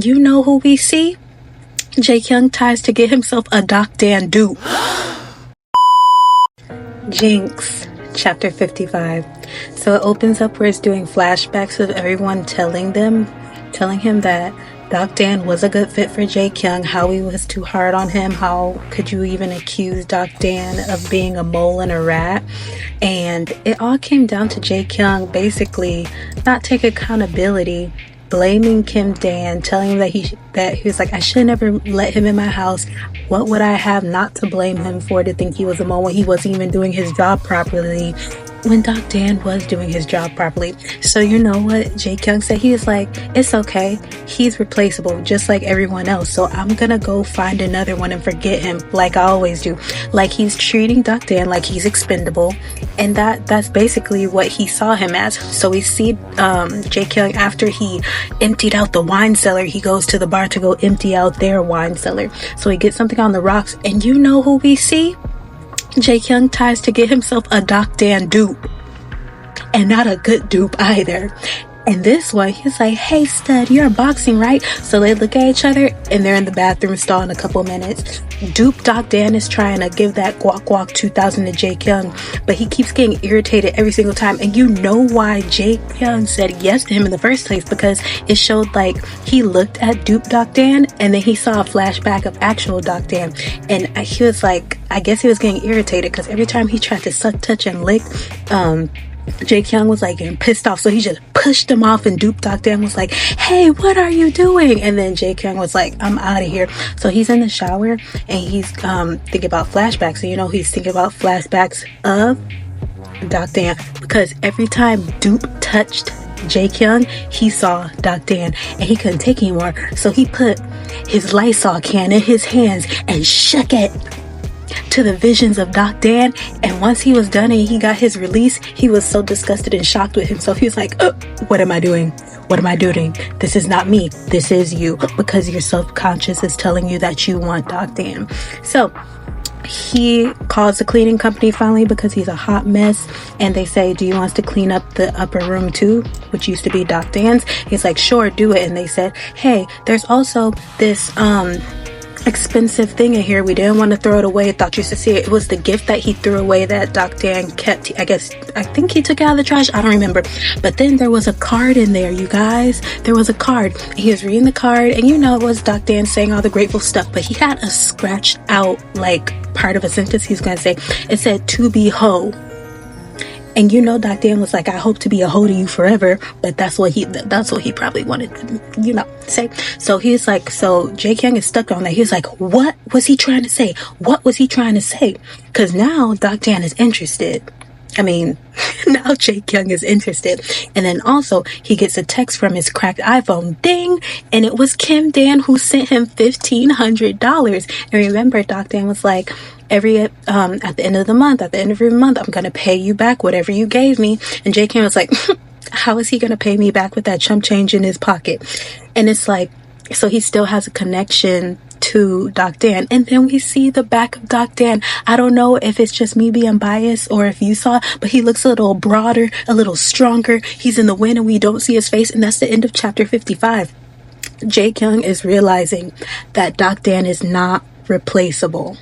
You know who we see? Jae-kyung tries to get himself a Doc Dan Dupe. Jinx, chapter 55. So it opens up where it's doing flashbacks of everyone telling him that Doc Dan was a good fit for Jae-kyung, how he was too hard on him, how could you even accuse Doc Dan of being a mole and a rat. And it all came down to Jae-kyung basically not take accountability, blaming Kim Dan, telling him that he was like, I should never let him in my house. What would I have not to blame him for to think he was a mole when he wasn't even doing his job properly, when Doc Dan was doing his job properly. So you know what Jae-kyung said? He was like, it's okay, he's replaceable just like everyone else, so I'm gonna go find another one and forget him like I always do. Like, he's treating Doc Dan like he's expendable, and that's basically what he saw him as. So we see Jae-kyung, after he emptied out the wine cellar, he goes to the bar to go empty out their wine cellar. So he gets something on the rocks, and you know who we see? Jae-kyung tries to get himself a Doc Dan Dupe, and not a good dupe either. And this one, he's like, hey stud, you're boxing, right? So they look at each other and they're in the bathroom stall in a couple minutes. Dupe Doc Dan is trying to give that guac 2000 to Jae-kyung, but he keeps getting irritated every single time. And you know why Jae-kyung said yes to him in the first place, because it showed like he looked at Dupe Doc Dan and then he saw a flashback of actual Doc Dan, and he was like, I guess he was getting irritated because every time he tried to suck, touch, and lick, Jae-kyung was like getting pissed off, so he just pushed him off, and Dupe Doc Dan was like, hey, what are you doing? And then Jae-kyung was like, I'm out of here. So he's in the shower and he's thinking about flashbacks. So you know, he's thinking about flashbacks of Doc Dan, because every time Dupe touched Jae-kyung, he saw Doc Dan and he couldn't take anymore. So he put his Lysol can in his hands and shook it to the visions of Doc Dan. And once he was done and he got his release, he was so disgusted and shocked with himself. He was like, oh, what am I doing? What am I doing? This is not me. This is you, because your subconscious is telling you that you want Doc Dan. So he calls the cleaning company finally, because he's a hot mess, and they say, do you want us to clean up the upper room too, which used to be Doc Dan's? He's like, sure, do it. And they said, hey, there's also this expensive thing in here, we didn't want to throw it away, thought you should see it. It was the gift that he threw away that Doc Dan kept. I think he took it out of the trash, I don't remember. But then there was a card in there, you guys. There was a card. He was reading the card, and you know, it was Doc Dan saying all the grateful stuff, but he had a scratched out like part of a sentence he was gonna say. It said, to be hoe. And you know, Doc Dan was like, I hope to be a hoe to you forever. But that's what he probably wanted to, you know, say. So he's like, so Jae-kyung is stuck on that. He's like, what was he trying to say? What was he trying to say? Because now Doc Dan is interested. I mean, now Jae-kyung is interested. And then also he gets a text from his cracked iPhone. Ding! And it was Kim Dan who sent him $1,500. And remember, Doc Dan was like, at the end of every month, I'm gonna pay you back whatever you gave me. And Jae-kyung was like, how is he gonna pay me back with that chump change in his pocket? And it's like, so he still has a connection to Doc Dan. And then we see the back of Doc Dan. I don't know if it's just me being biased or if you saw, but he looks a little broader, a little stronger. He's in the wind and we don't see his face. And that's the end of chapter 55. Jae-kyung is realizing that Doc Dan is not replaceable.